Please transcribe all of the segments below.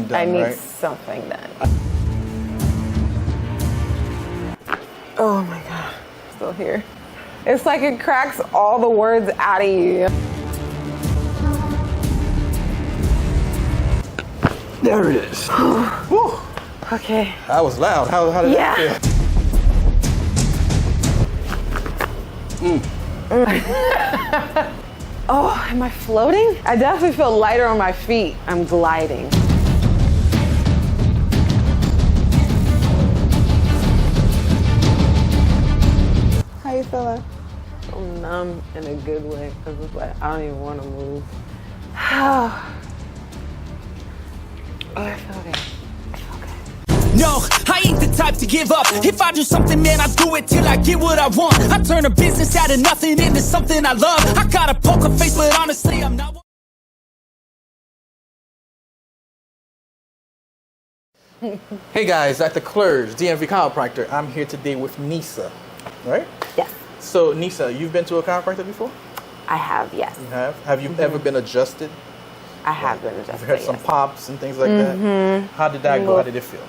done, I need right? something done. Oh my God, still here. It's like it cracks all the words out of you. There it is. Woo. Okay. That was loud. How did that feel? Oh, am I floating? I definitely feel lighter on my feet. I'm gliding. How you feeling? I'm numb in a good way because it's like I don't even want to move. Oh, I feel okay. No, I ain't the type to give up. If I do something, man, I do it till I get what I want. I turn a business out of nothing into something I love. I got a poker face, but honestly, I'm not. Hey guys, Dr. Clerge, DMV chiropractor. I'm here today with Nisa, right? Yes. So Nisa, you've been to a chiropractor before? I have, yes. You have? Have you ever been adjusted? I have been adjusted. You've had some pops and things like that? How did that go? How did it feel?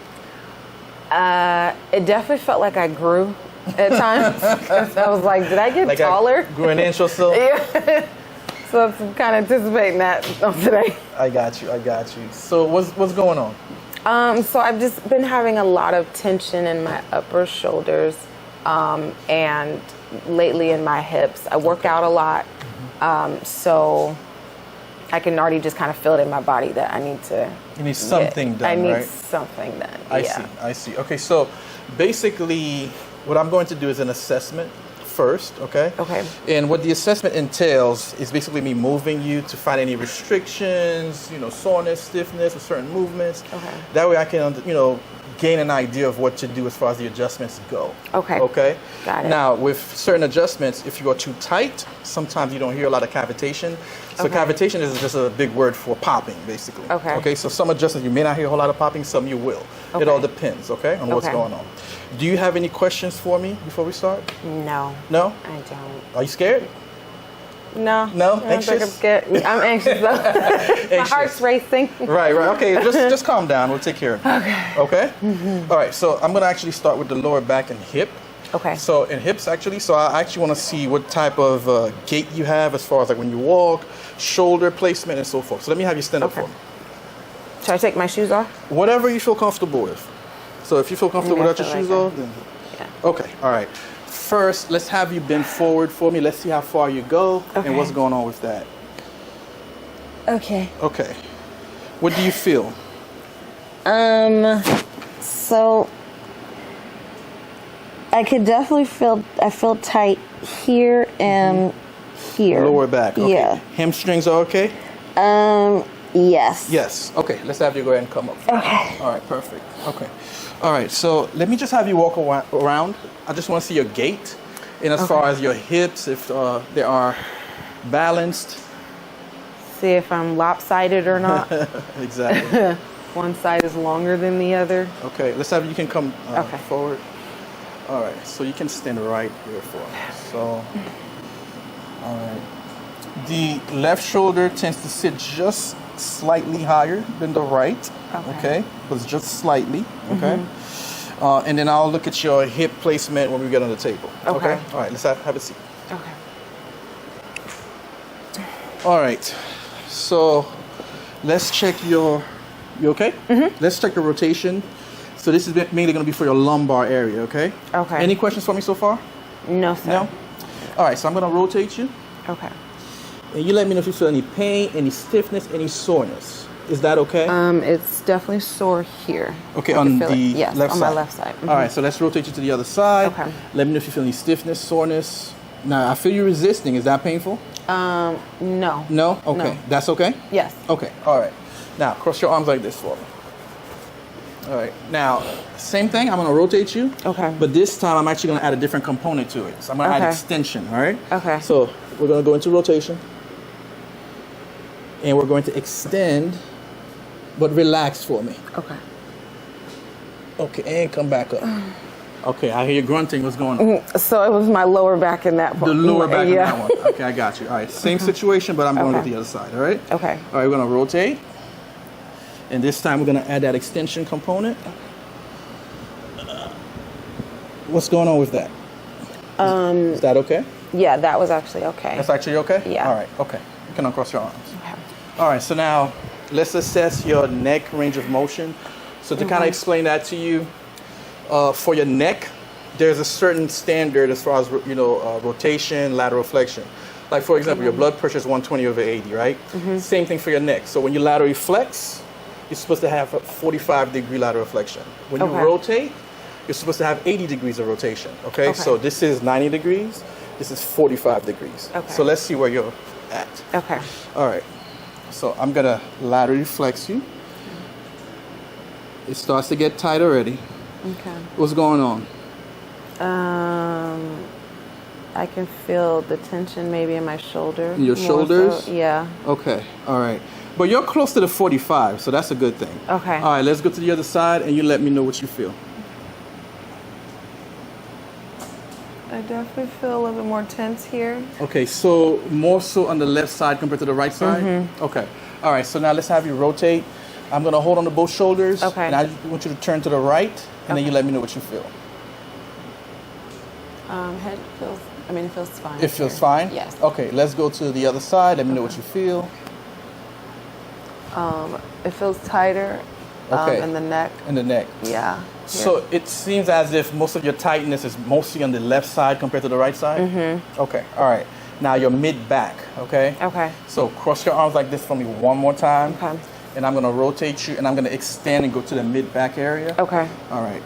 It definitely felt like I grew at times. 'Cause I was like, did I get Like taller? I grew an inch or so? Yeah. So I'm kind of anticipating that today. I got you. So what's going on? So I've just been having a lot of tension in my upper shoulders, and lately in my hips. I work out a lot, so I can already just kind of feel it in my body that I need to. You need something done, I need right? something done. I see. Okay, so basically what I'm going to do is an assessment first, okay? Okay. And what the assessment entails is basically me moving you to find any restrictions, soreness, stiffness, or certain movements. Okay. That way I can, gain an idea of what to do as far as the adjustments go. Okay. Okay? Got it. Now, with certain adjustments, if you go too tight, sometimes you don't hear a lot of cavitation. So Okay. cavitation is just a big word for popping, basically. Okay. Okay, so some adjustments you may not hear a whole lot of popping, some you will. It Okay. all depends, okay, on what's Okay. going on. Do you have any questions for me before we start? No. No? I don't. Are you scared? No. No? I don't think Anxious? I'm scared. I'm anxious though. My heart's racing. Right. Okay, just calm down. We'll take care of it. Okay? All right, so I'm going to actually start with the lower back and hip. Okay. So in hips, actually, so I actually want to see what type of gait you have as far as like when you walk, shoulder placement, and so forth. So let me have you stand up Okay. for me. Should I take my shoes off? Whatever you feel comfortable with. So if you feel comfortable Yeah, I without your feel shoes like off, then... Yeah. Okay, all right. First, let's have you bend forward for me. Let's see how far you go and what's going on with that. Okay. Okay. What do you feel? So I could definitely I feel tight here and here. Lower back. Okay. Yeah. Hamstrings are okay? Yes. Yes. Okay, let's have you go ahead and come up. Okay. All right, perfect. Okay. All right, so let me just have you walk around. I just want to see your gait. And as far as your hips, if they are balanced. See if I'm lopsided or not. Exactly. One side is longer than the other. Okay, let's have you can come Okay. forward. All right, so you can stand right here for me. So, all right. The left shoulder tends to sit just slightly higher than the right. Okay, but just slightly. Okay. And then I'll look at your hip placement when we get on the table. Okay. All right, let's have a seat. Okay. All right. So let's check you okay? Let's check your rotation. So this is mainly going to be for your lumbar area, okay? Okay. Any questions for me so far? No, sir. No? All right, so I'm going to rotate you. Okay. And you let me know if you feel any pain, any stiffness, any soreness. Is that okay? It's definitely sore here. Okay, I on can feel the it. Yes, left on side. my left side. All right, so let's rotate you to the other side. Okay. Let me know if you feel any stiffness, soreness. Now, I feel you resisting. Is that painful? No. No? Okay. No. That's okay? Yes. Okay, all right. Now, cross your arms like this for me. All right, now, same thing, I'm gonna rotate you. Okay. But this time, I'm actually gonna add a different component to it. So I'm gonna add Okay. extension, all right? Okay. So we're gonna go into rotation. And we're going to extend, but relax for me. Okay. Okay, and come back up. Okay, I hear you grunting, what's going on? So it was my lower back in that The point. lower back Yeah. in that one. Okay, I got you. All right, same situation, but I'm going Okay. with the other side, all right? Okay. All right, we're gonna rotate. And this time we're gonna add that extension component. What's going on with that? Is that okay? Yeah, that was actually okay. That's actually okay? Yeah. All right, okay. You can uncross your arms. Okay. All right, so now let's assess your neck range of motion. So to kind of explain that to you, for your neck, there's a certain standard as far as, rotation, lateral flexion. Like for example, your blood pressure is 120/80, right? Same thing for your neck. So when you laterally flex, you're supposed to have a 45-degree lateral flexion. When you rotate, you're supposed to have 80 degrees of rotation, okay? So this is 90 degrees, this is 45 degrees. Okay. So let's see where you're at. Okay. All right, so I'm gonna laterally flex you. It starts to get tight already. Okay. What's going on? I can feel the tension maybe in my shoulder. In your more shoulders? so. Yeah. Okay, all right. But you're close to the 45, so that's a good thing. Okay. All right, let's go to the other side and you let me know what you feel. I definitely feel a little bit more tense here. Okay, so more so on the left side compared to the right side? Okay. All right, so now let's have you rotate. I'm going to hold on to both shoulders. Okay. And I want you to turn to the right, and then you let me know what you feel. Head feels, it feels fine. It feels fine? Yes. Okay, let's go to the other side. Let me know what you feel. It feels tighter Okay. in the neck. In the neck. Yeah. So it seems as if most of your tightness is mostly on the left side compared to the right side? Okay, all right. Now your mid-back, okay? Okay. So cross your arms like this for me one more time. Okay. And I'm gonna rotate you and I'm gonna extend and go to the mid-back area. Okay. All right.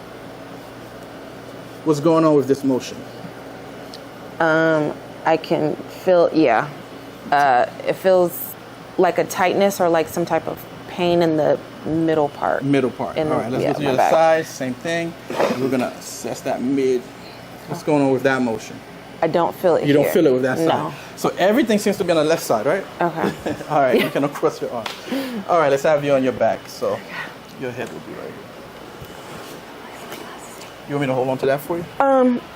What's going on with this motion? I can feel, it feels like a tightness or like some type of pain in the middle part. Middle part. In All right, let's go to the my other back. side, same thing. We're gonna assess that mid. What's going on with that motion? I don't feel it You don't here. feel it with that side? No. So everything seems to be on the left side, right? Okay. All right, you can uncross your arm. All right, let's have you on your back. So your head will be right here. You want me to hold on to that for you?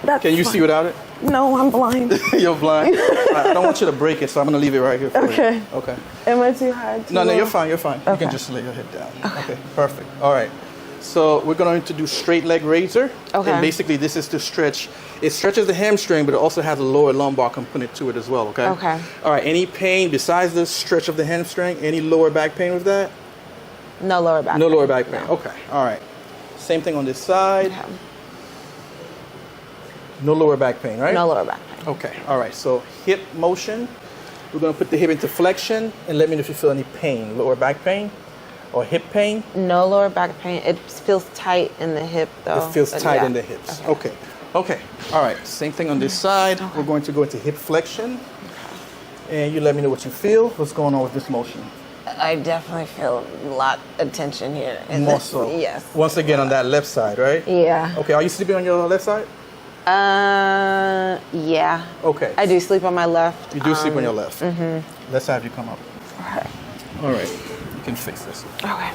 That's Can you fine. see without it? No, I'm blind. You're blind. I don't want you to break it, so I'm gonna leave it right here for Okay. you. Okay. Am I too high? No, you're fine. You're fine. You Okay. can just lay your head down. Okay, perfect. All right. So we're going to do straight leg raiser. Okay. And basically, this is to stretch. It stretches the hamstring, but it also has a lower lumbar component to it as well. Okay. Okay. All right. Any pain besides the stretch of the hamstring? Any lower back pain with that? No lower back. No pain. lower back pain. No. Okay. All right. Same thing on this side. Okay. No lower back pain, right? No lower back pain. Okay. All right. So hip motion. We're going to put the hip into flexion and let me know if you feel any pain, lower back pain or hip pain. No lower back pain. It feels tight in the hip though. It feels But tight yeah. in the hips. Okay. Okay. All right. Same thing on this side. We're going to go into hip flexion. And you let me know what you feel. What's going on with this motion? I definitely feel a lot of tension here. More so. Yes. Once again on that left side, right? Yeah. Okay. Are you sleeping on your left side? Yeah. Okay. I do sleep on my left. You do sleep on your left. Mm-hmm. Let's have you come up. Okay. All right. You can fix this. Okay.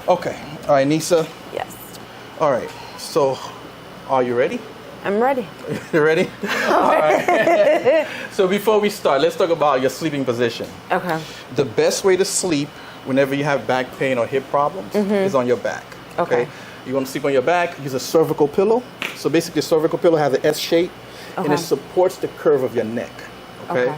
Okay. All right, Nisa. Yes. All right. So, are you ready? I'm ready. You ready? All right. So before we start, let's talk about your sleeping position. Okay. The best way to sleep whenever you have back pain or hip problems is on your back. Okay. You want to sleep on your back, use a cervical pillow. So basically, a cervical pillow has an S shape and it Okay. supports the curve of your neck. Okay. Okay.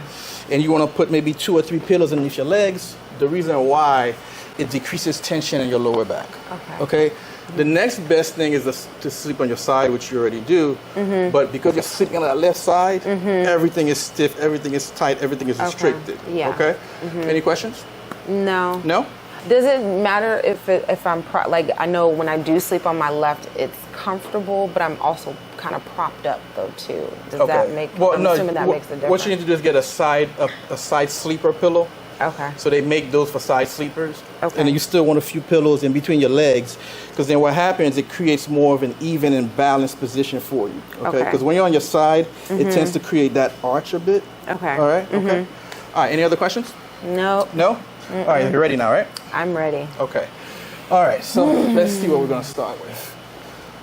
And you want to put maybe 2 or 3 pillows underneath your legs. The reason why it decreases tension in your lower back. Okay. Okay. The next best thing is to sleep on your side, which you already do. But because you're sleeping on that left side, everything is stiff, everything is tight, everything is restricted. Yeah. Okay. Any questions? No. No. Does it matter if I'm like I know when I do sleep on my left, it's comfortable, but I'm also kind of propped up though too. Does that make? I'm assuming that makes a difference. What you need to do is get a side sleeper pillow. Okay. So they make those for side sleepers. Okay. And then you still want a few pillows in between your legs, because then what happens, it creates more of an even and balanced position for you. Okay. Because when you're on your side, it tends to create that arch a bit. Okay. All right. Okay. All right. Any other questions? No. No. All right. You're ready now, right? I'm ready. Okay. All right. So let's see what we're gonna start with.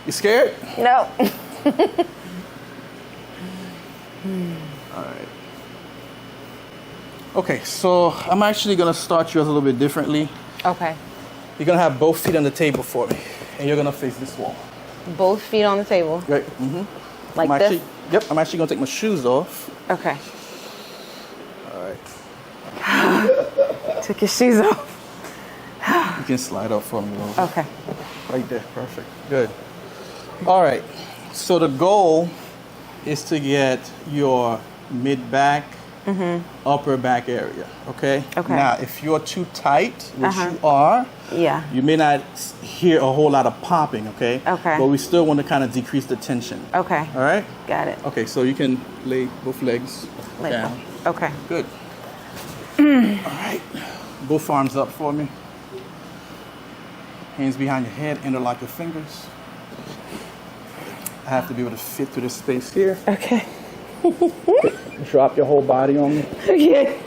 You scared? No. All right. Okay, so I'm actually gonna start you a little bit differently. Okay. You're gonna have both feet on the table for me, and you're gonna face this wall. Both feet on the table. Right. Like I'm this? actually, yep. I'm actually gonna take my shoes off. Okay. All right. Took your shoes off. You can slide up for me a little bit. Okay. Right there. Perfect. Good. All right. So the goal is to get your mid back, upper back area. Okay. Okay. Now, if you're too tight, which Uh-huh. you are, Yeah. you may not hear a whole lot of popping. Okay. Okay. But we still want to kind of decrease the tension. Okay. All right. Got it. Okay. So you can lay both legs Like down. that. Okay. Good. All right. Both arms up for me. Hands behind your head, interlock your fingers. I have to be able to fit through this space here. Okay. Drop your whole body on me. Okay.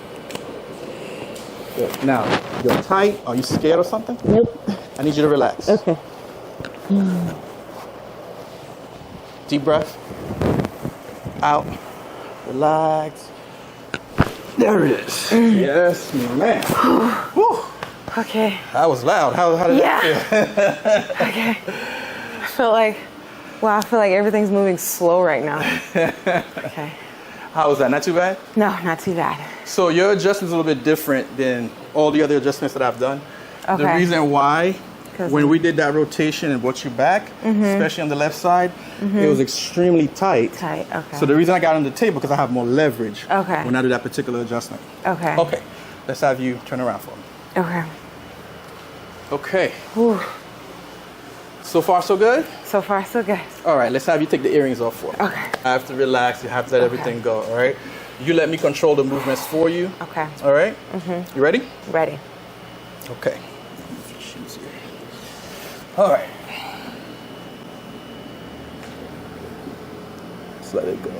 Good. Now, you're tight. Are you scared or something? Nope. I need you to relax. Okay. Deep breath. Out. Relax. There it is. Yes, man. Whew. Okay. That was loud. How did Yeah. that feel? Okay. I feel like everything's moving slow right now. Okay. How was that? Not too bad? No, not too bad. So your adjustment's a little bit different than all the other adjustments that I've done. The Okay. reason why, 'Cause- when we did that rotation and brought you back, especially on the left side, it was extremely tight. Tight. Okay. So the reason I got on the table because I have more leverage Okay. when I do that particular adjustment. Okay. Okay, let's have you turn around for me. Okay. Okay, Whew. so far so good? So far, so good. All right, let's have you take the earrings off for me. Okay. I have to relax, you have to let everything go, all right? You let me control the movements for you. Okay. All right? You ready? Ready. Okay. Shoes here. All right. Just let it go.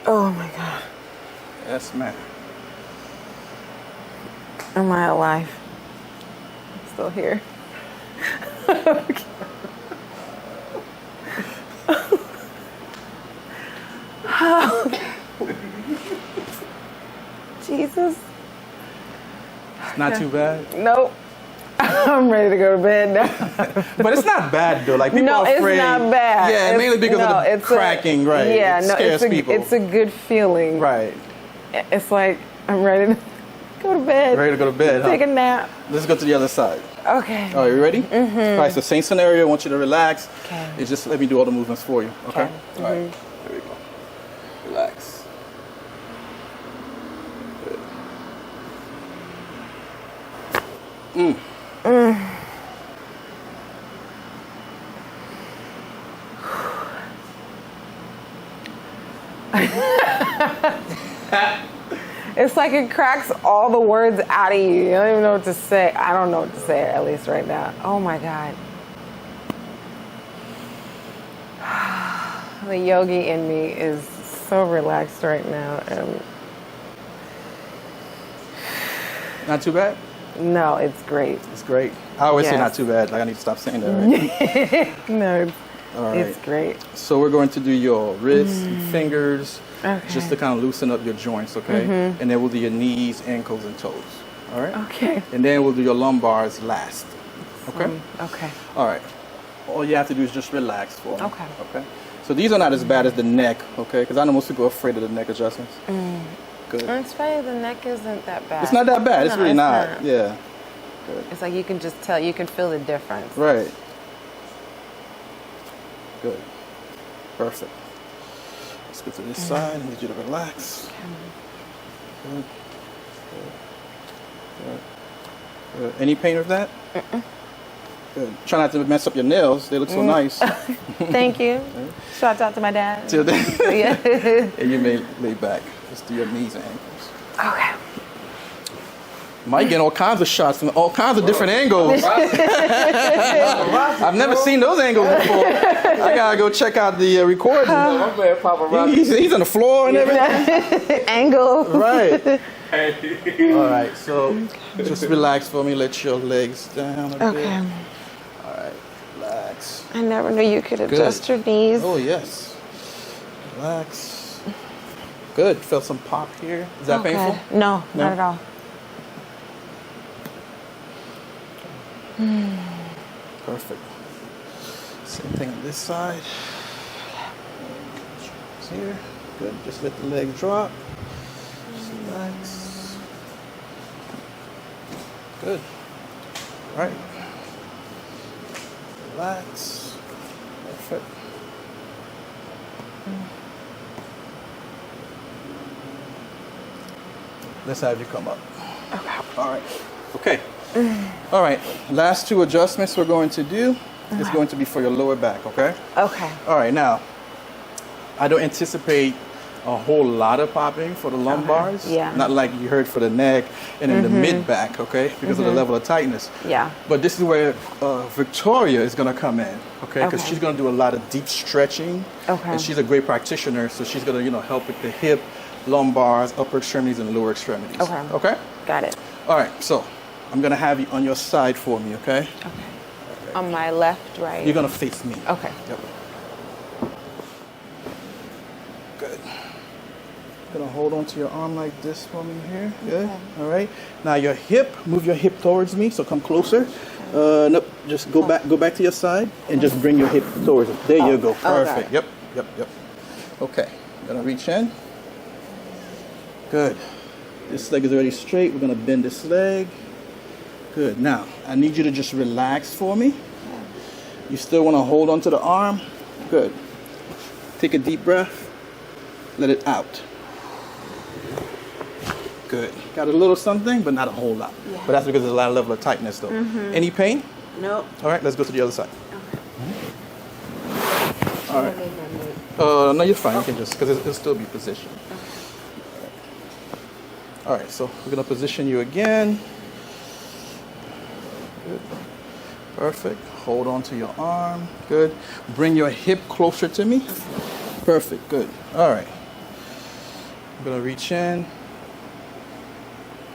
Oh my God. Yes, ma'am. Am I alive? I'm still here. Jesus. Not too bad. Nope. I'm ready to go to bed now. But it's not bad though. Like people No, are it's afraid. not bad. Yeah, It's- mainly because no, of the it's cracking, right? Yeah, it no, scares people. it's a good feeling. Right. It's like I'm ready to go to bed. Ready to go to bed, Take huh? a nap. Let's go to the other side. Okay. All right, you ready? All right, so same scenario. I want you to relax. Okay. And just let me do all the movements for you. Okay? Okay. All right. Here we go. Relax. Good. It's like it cracks all the words out of you. You don't even know what to say. I don't know what to say, at least right now. Oh my God. The yogi in me is so relaxed right now. And Not too bad? no, it's great. It's great. I always say Yes. not too bad. Like I need to stop saying that, right? No, All right. it's great. So we're going to do your wrists and fingers, Okay. just to kind of loosen up your joints, okay? And then we'll do your knees, ankles, and toes. All right? Okay. And then we'll do your lumbars last. Okay? Okay. All right. All you have to do is just relax for me. Okay. Okay. So these are not as bad as the neck, okay? Because I know most people are afraid of the neck adjustments. Good. It's funny, the neck isn't that bad. It's not that bad. It's No, really it's not. Yeah. Good. It's like you can just tell, you can feel the difference. Right. Good. Perfect. Let's go to this side. I need you to relax. Good. Good. Good. Any pain with that? Good. Try not to mess up your nails. They look so nice. Thank you. Shout out to my dad. Till then, Yeah. and you may lay back. Just do your knees and ankles. Okay. Mike getting all kinds of shots from all kinds of different angles. I've never seen those angles before. I gotta go check out the recording. He's on the floor and everything. Angle. Right. All right. So just relax for me. Let your legs down a bit. Okay. All right. Relax. I never knew you could adjust your knees. Oh yes. Relax. Good. Felt some pop here. Is that painful? No, No? not at all. Perfect. Same thing on this side. Here. Good. Just let the leg drop. Just relax. Good. All right. Relax. Perfect. Let's have you come up. Okay. All right. Okay. All right. Last two adjustments we're going to do is going to be for your lower back, okay? Okay. All right. Now, I don't anticipate a whole lot of popping for the lumbars. Yeah. Not like you heard for the neck and in the mid back, okay? Because of the level of tightness. Yeah. But this is where Victoria is going to come in, okay? Because Okay. she's going to do a lot of deep stretching. Okay. And she's a great practitioner, so she's going to, help with the hip, lumbars, upper extremities, and lower extremities. Okay. Okay? Got it. All right. So I'm going to have you on your side for me, okay? Okay. On my left, right? You're going to face me. Okay. Yep. Good. Gonna hold on to your arm like this for me here. Good. Okay. All right. Now your hip, move your hip towards me, so come closer. Nope. Just go back to your side and just bring your hip towards it. There you go. got Perfect. it. Yep. Okay. Gonna reach in. Good. This leg is already straight. We're gonna bend this leg. Good. Now I need you to just relax for me. You still want to hold on to the arm. Good. Take a deep breath. Let it out. Good. Got a little something, but not a whole lot. Yeah. But that's because there's a lot of level of tightness, though. Any pain? Nope. All right, let's go to the other side. Okay. All right. No, you're fine. You can just, because it'll still be positioned. All right, so we're going to position you again. Good. Perfect. Hold on to your arm. Good. Bring your hip closer to me. Perfect. Good. All right. I'm going to reach in.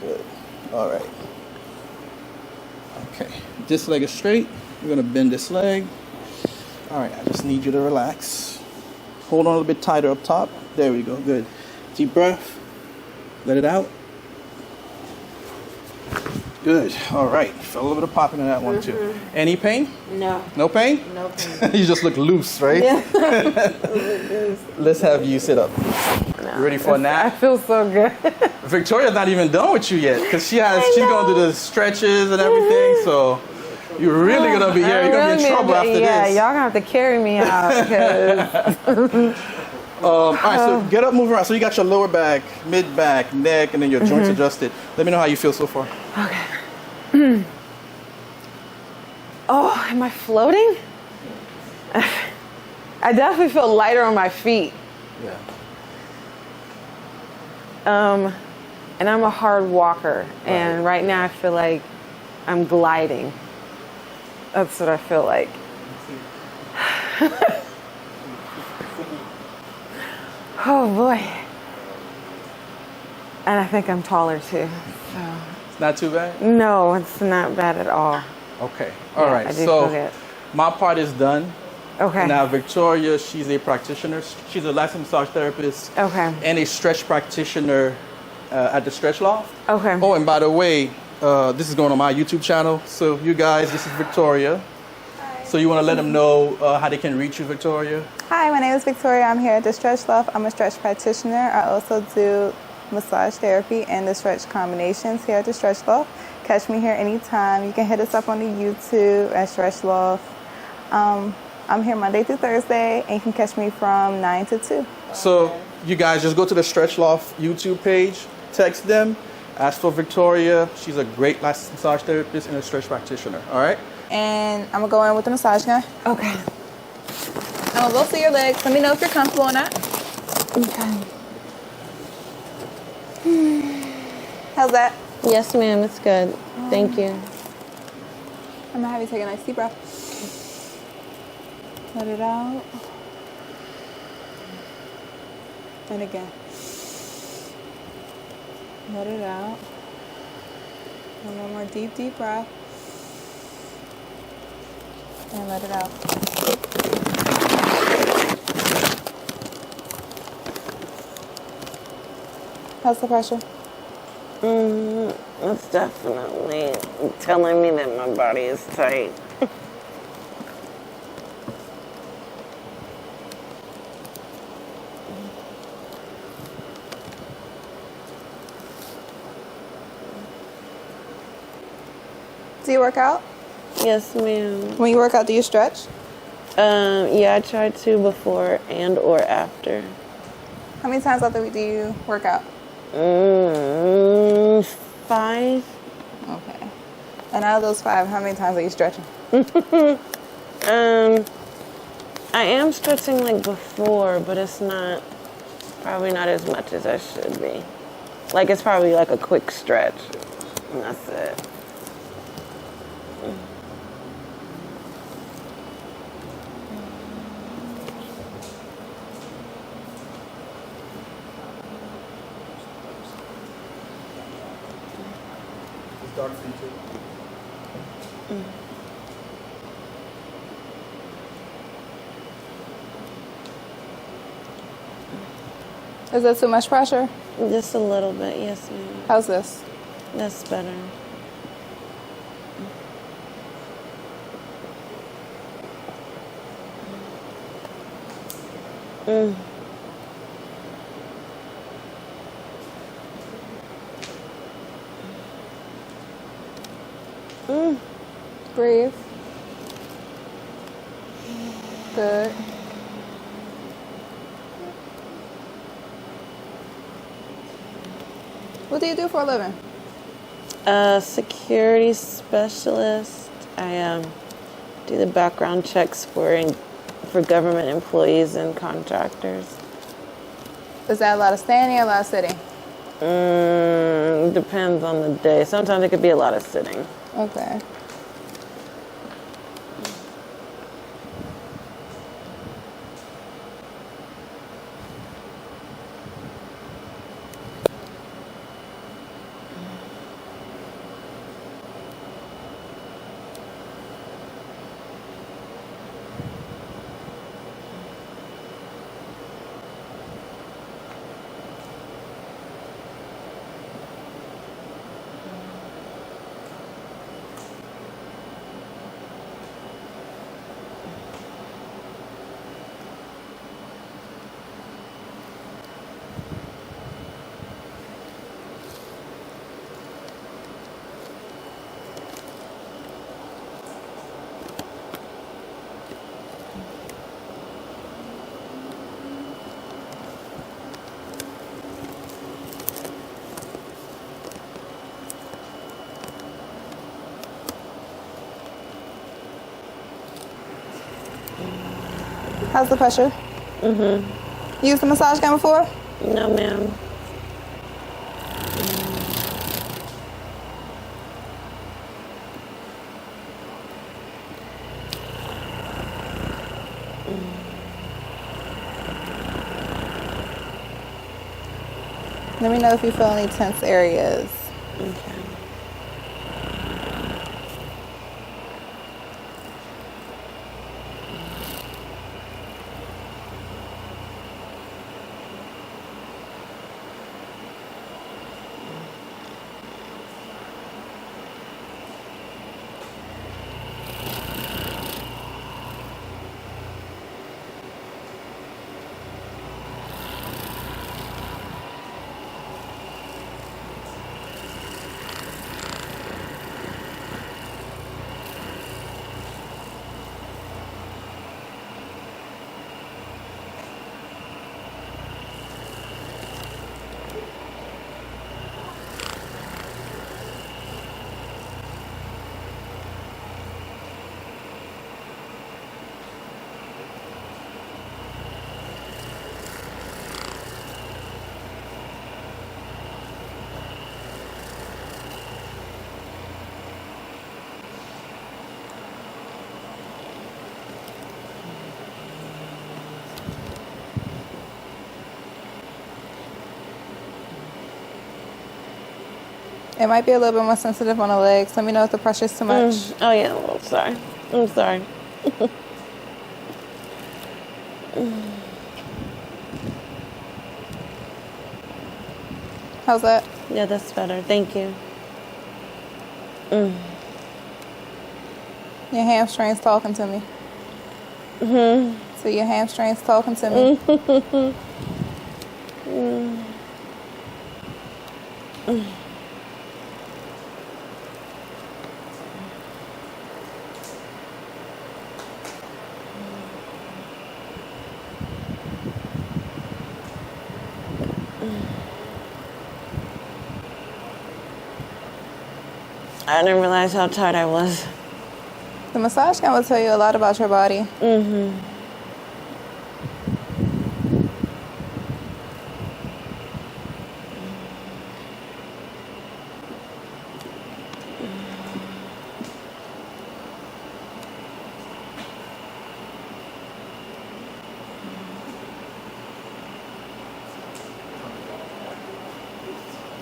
Good. All right. Okay. This leg is straight. We're going to bend this leg. All right. I just need you to relax. Hold on a little bit tighter up top. There we go. Good. Deep breath. Let it out. Good. All right. Felt a little bit of popping in that one too. Any pain? No. No pain? No pain. You just look loose, right? Yeah. Let's have you sit up. No. Ready for a I nap? feel so good. Victoria's not even done with you yet, because she's going to do the stretches and everything. So you're really gonna be you're gonna be in trouble after this. Yeah, y'all gonna have to carry me out because All right, so get up, move around. So you got your lower back, mid back, neck, and then your joints adjusted. Let me know how you feel so far. okay. Oh, am I floating? I definitely feel lighter on my feet. Yeah. And I'm a hard walker, and right now I feel like I'm gliding. That's what I feel like. Oh boy. And I think I'm taller too. So. It's not too bad? No, it's not bad at all. Okay. All Yeah, right. I do So feel good. my part is done. Okay. Now Victoria, she's a practitioner. She's a licensed massage therapist. Okay. And a stretch practitioner at the Stretch Loft. Okay. Oh, and by the way, this is going on my YouTube channel. So you guys, this is Victoria. Hi. So you want to let them know how they can reach you, Victoria? Hi, my name is Victoria. I'm here at the Stretch Loft. I'm a stretch practitioner. I also do massage therapy and the stretch combinations here at the Stretch Loft. Catch me here anytime. You can hit us up on the YouTube at Stretch Loft. I'm here Monday through Thursday, and you can catch me from 9 to 2. So you guys just go to the Stretch Loft YouTube page, text them, ask for Victoria. She's a great licensed massage therapist and a stretch practitioner. All right? And I'm going to go in with the massage gun. Okay. I'm going to go through your legs. Let me know if you're comfortable or not. Okay. How's that? Yes, ma'am, it's good. Thank you. I'm going to have you take a nice deep breath. Let it out. And again. Let it out. And one more deep, deep breath. And let it out. How's the pressure? It's definitely telling me that my body is tight. Do you work out? Yes, ma'am. When you work out, do you stretch? Yeah, I try to before and or after. How many times out the week do you work out? 5. Okay. And out of those 5, how many times are you stretching? I am stretching like before, but it's probably not as much as I should be. Like it's probably like a quick stretch, and that's it. Dark feature. Is that too much pressure? Just a little bit, yes, ma'am. How's this? That's better. Breathe. Good. What do you do for a living? Security specialist. I do the background checks for government employees and contractors. Is that a lot of standing or a lot of sitting? Depends on the day. Sometimes it could be a lot of sitting. Okay. How's the pressure? You used the massage gun before? No, ma'am. Let me know if you feel any tense areas. Okay. It might be a little bit more sensitive on the legs. Let me know if the pressure's too much. Oh, yeah. Oh, sorry. I'm sorry. How's that? Yeah, that's better. Thank you. Your hamstrings talking to me. So your hamstrings talking to me. I didn't realize how tired I was. The massage gun will tell you a lot about your body.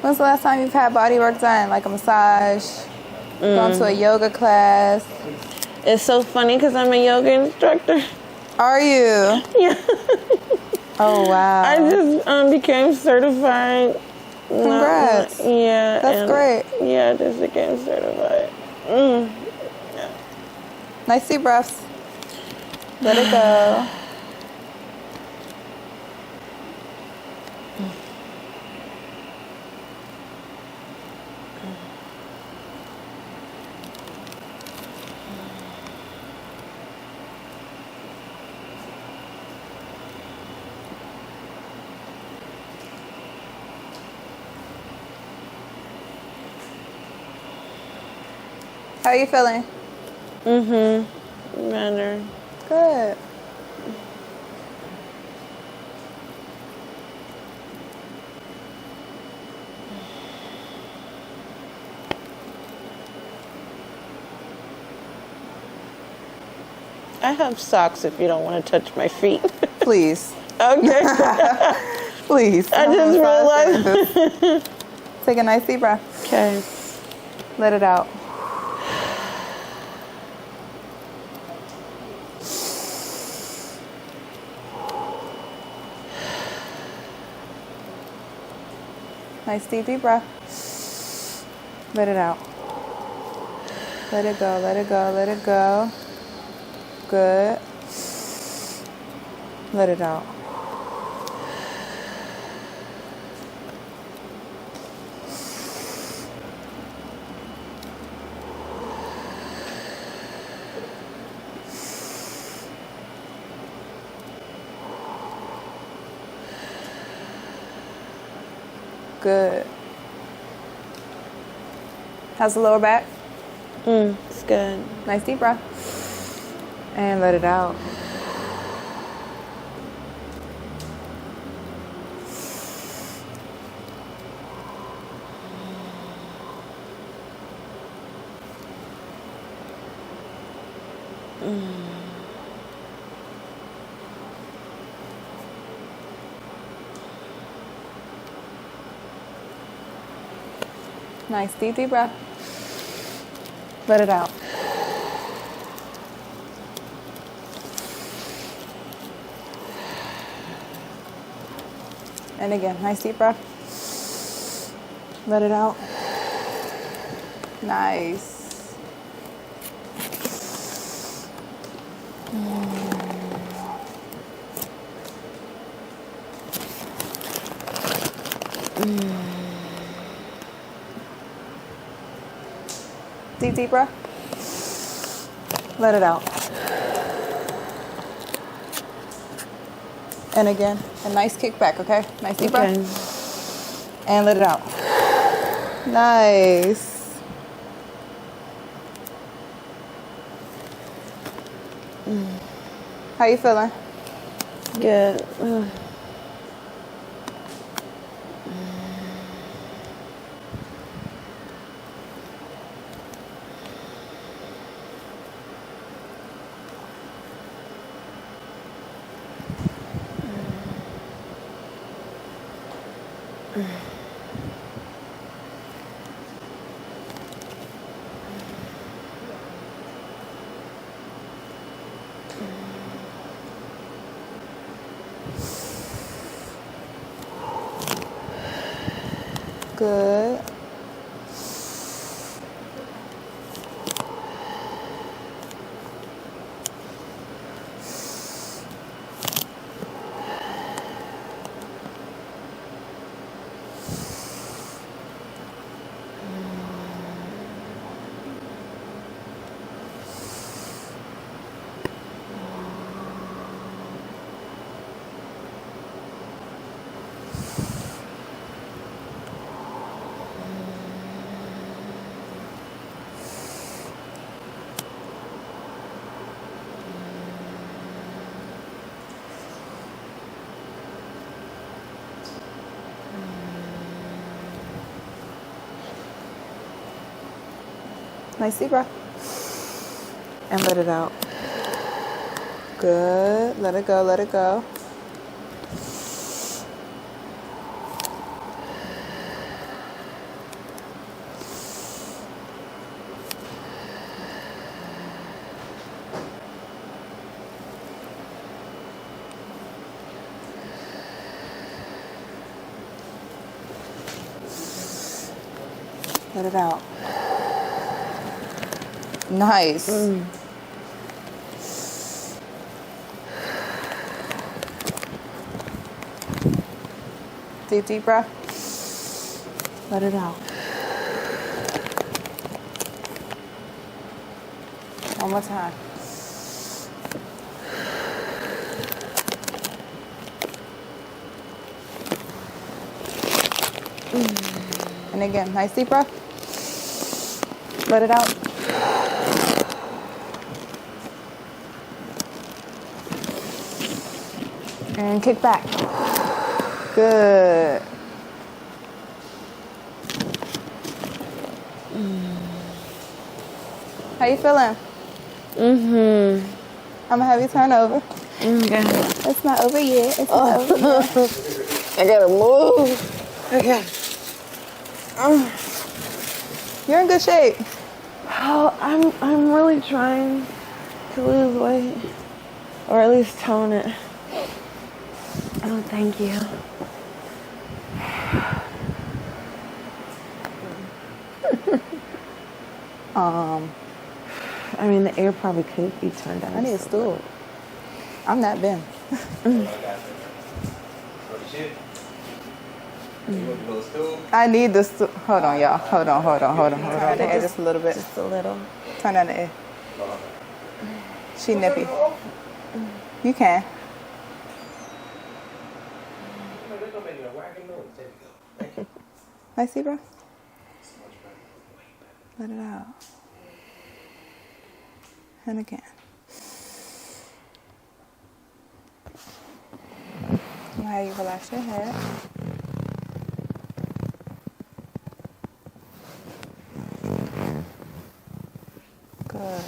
When's the last time you've had body work done? Like a massage? Gone to a yoga class? It's so funny because I'm a yoga instructor. Are you? Yeah. Oh, wow. I just became certified. Congrats. Yeah. That's great. Yeah, I just became certified. Nice deep breaths. Let it go. How are you feeling? Better. Good. I have socks if you don't want to touch my feet. Please. Okay. Please. I just realized. Take a nice deep breath. Okay. Let it out. Nice deep breath. Let it out. Let it go, let it go, let it go. Good. Let it out. Good. How's the lower back? It's good. Nice deep breath. And let it out. Nice deep breath. Let it out. And again, nice deep breath. Let it out. Nice. Deep breath. Let it out. And again, a nice kick back, okay? Nice deep breath. And let it out. Nice. How you feeling? Good. Nice deep breath. And let it out. Good. Let it go, let it go. Let it out. Nice. Deep breath. Let it out. One more time. And again, nice deep breath. Let it out. And kick back. Good. How you feeling? I'm gonna have you turn over. Okay. It's not over yet. It's not over yet. I gotta move. Okay. You're in good shape. Oh, I'm really trying to lose weight, or at least tone it. Oh, thank you. I mean, the air probably could be turned down. I need a stool. I'm not Ben. I need the stool. Hold on, y'all. Hold on. Turn the air just a little bit. Just a little. Turn down the air. She nippy. You can. Nice, bro. Let it out. And again. Now you relax your head. Good.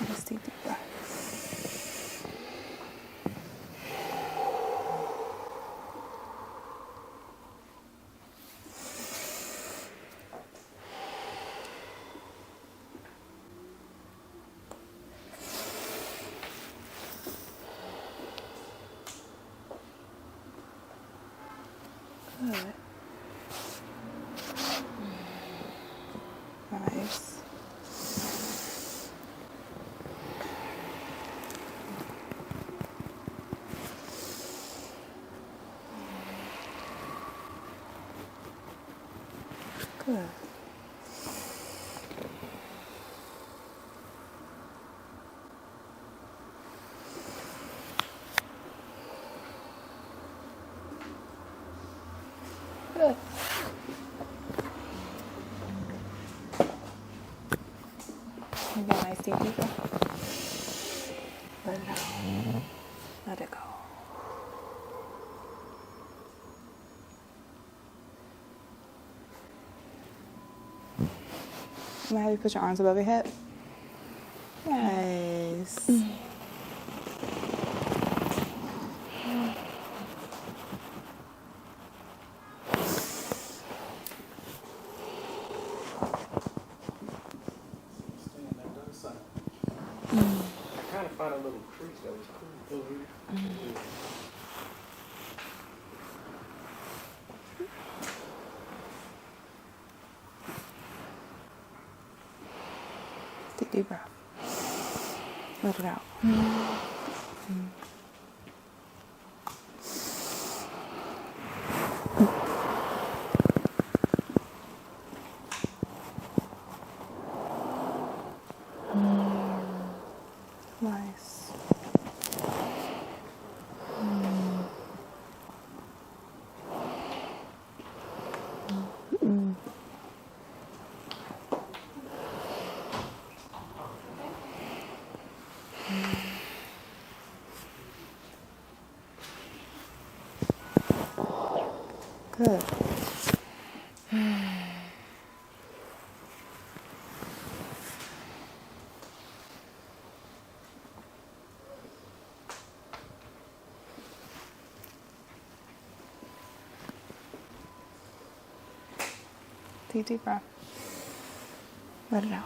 Just take deep breath. Good. Nice. Good. Good. You got a nice deep breath. Let it out. Let it go. I'm gonna have you put your arms above your head. Nice. I kind of found a little crease that was cool over here. Take a deep breath. Let it out. Nice. Good. Take a deep breath. Let it out.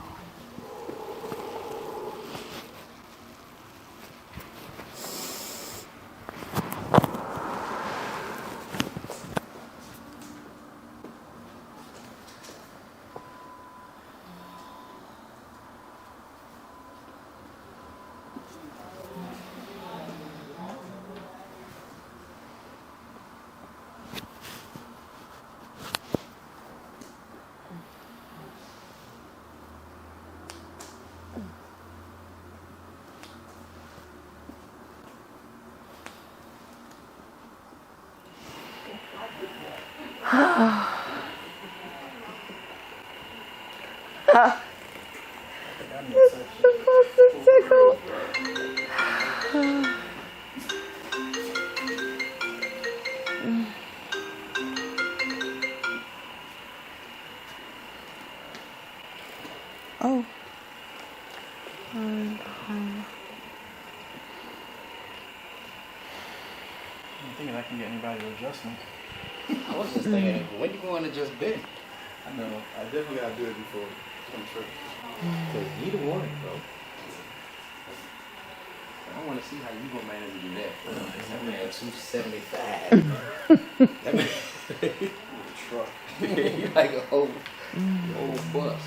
It's supposed to tickle. Oh. I'm thinking I can get anybody to adjust me. I was just thinking, when you going to just bed? I know. I definitely gotta do it before some trip. Because either one, bro. I want to see how you gonna manage to do that. That man 275. That man, Truck. you like a whole bus.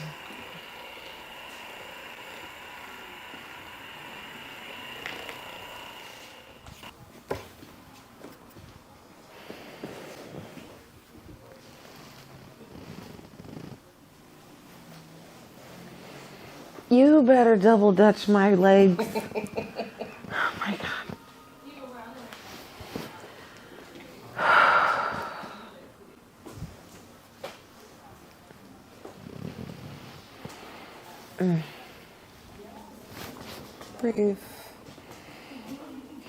You better double dutch my legs. Oh my God. Breathe.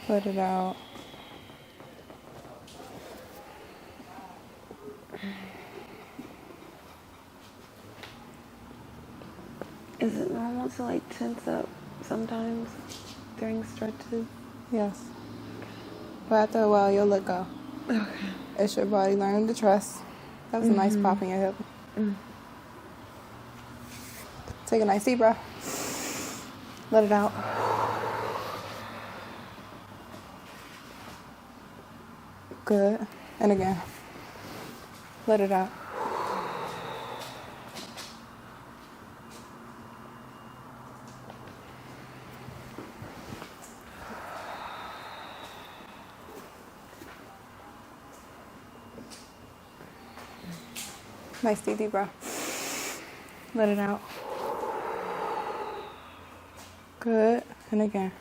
Let it out. Is it normal to like tense up sometimes during stretches? Yes. But after a while, you'll let go. Okay. It's your body learning to trust. That was a nice pop in your hip. Take a nice deep breath. Let it out. Good. And again. Let it out. Nice deep breath. Let it out. Good. And again.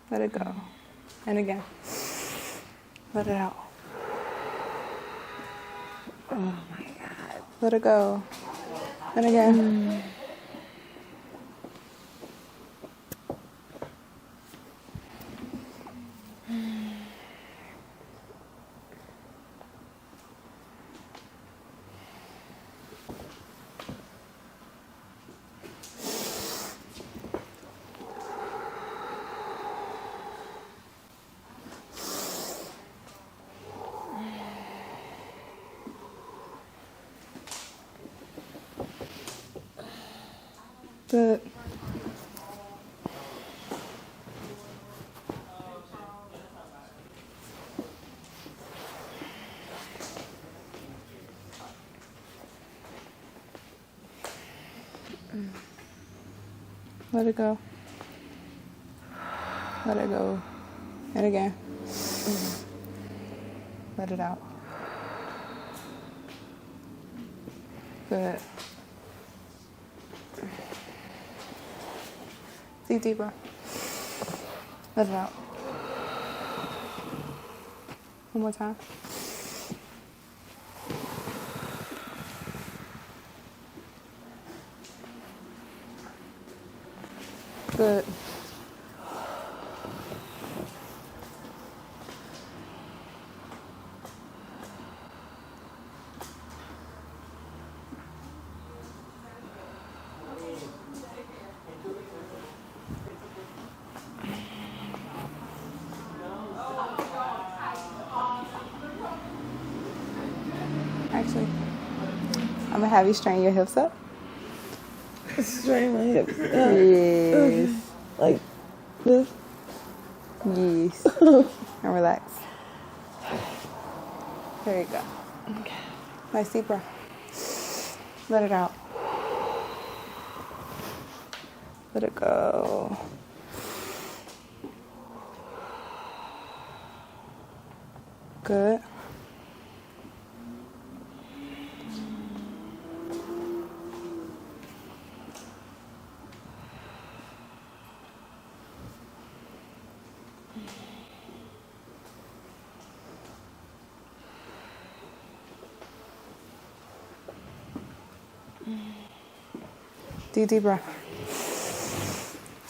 Let it go. And again. Let it out. Oh my God. Let it go. And again. Good. Let it go. Let it go. And again. Let it out. Good. Deep, deep breath. Let it out. One more time. Good. Actually, I'm gonna have you straighten your hips up. Straighten my hips. Yes. Like this. Yes. And relax. There you go. Okay. Nice deep breath. Let it out. Let it go. Good. Deep breath.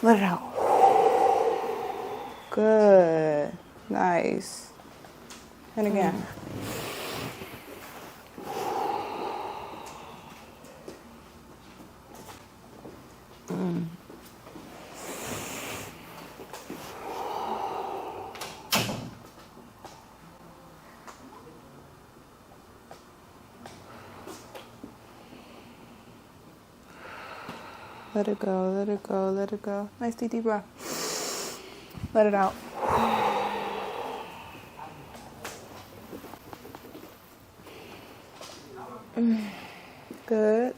Let it out. Good. Nice. And again. Let it go, let it go, let it go. Nice deep breath. Let it out. Good.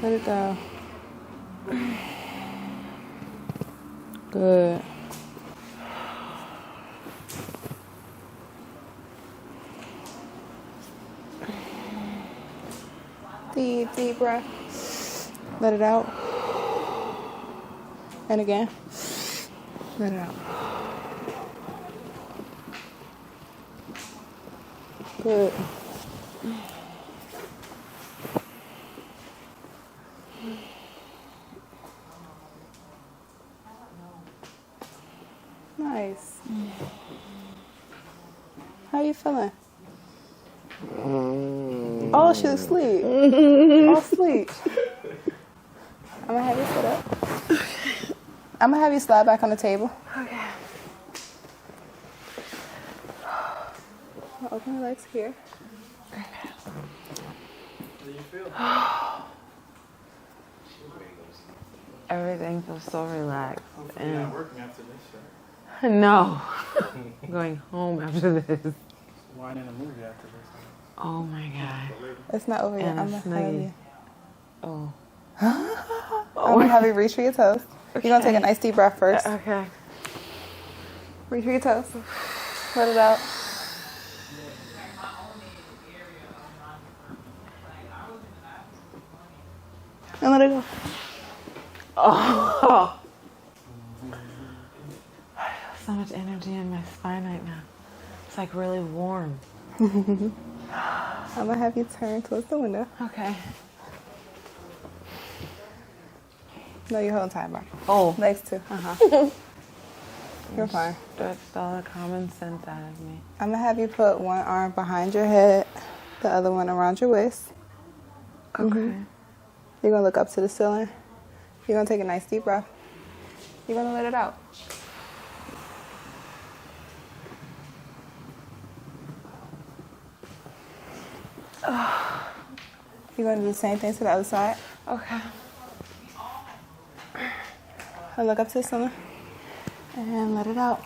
Let it go. Good. Deep breath. Let it out. And again. Let it out. Good. Nice. How you feeling? Oh, she's asleep. Oh, asleep. I'm gonna have you sit up. I'm gonna have you slide back on the table. Okay. Open your legs here. Everything feels so relaxed. Hopefully you're not working after this, right? No. I'm going home after this. Wine and a movie after this. Oh my God. It's not over yet. And a I'm gonna have snuggie. you. Oh. I'm gonna have you reach for your toes. You're gonna take a nice deep breath first. Okay. Reach for your toes. Let it out. And let it go. Oh. I feel so much energy in my spine right now. It's like really warm. I'm gonna have you turn towards the window. Okay. No, you're holding tight, bro. Oh. Legs too. You're fine. Stretched all the common sense out of me. I'm gonna have you put one arm behind your head, the other one around your waist. Okay. You're gonna look up to the ceiling. You're gonna take a nice deep breath. You're gonna let it out. You're gonna do the same thing to the other side. Okay. So look up to the ceiling and let it out.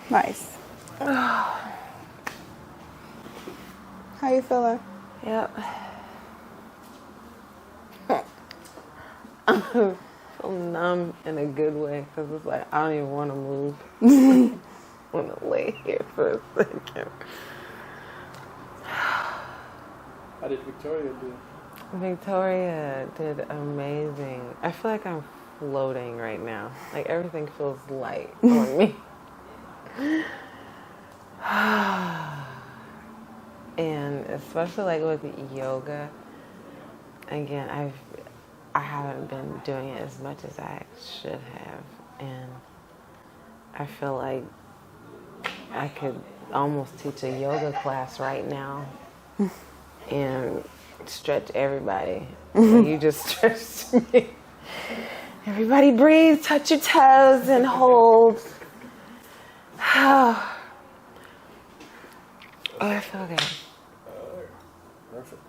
Nice. How you feeling? Yep. I feel numb in a good way because it's like I don't even want to move. I want to lay here for a second. How did Victoria do? Victoria did amazing. I feel like I'm floating right now. Like everything feels light on me. And especially like with yoga, again, I haven't been doing it as much as I should have, and I feel like I could almost teach a yoga class right now and stretch everybody. You just stretched me. Everybody breathe, touch your toes, and hold. Oh, I feel good. Perfect.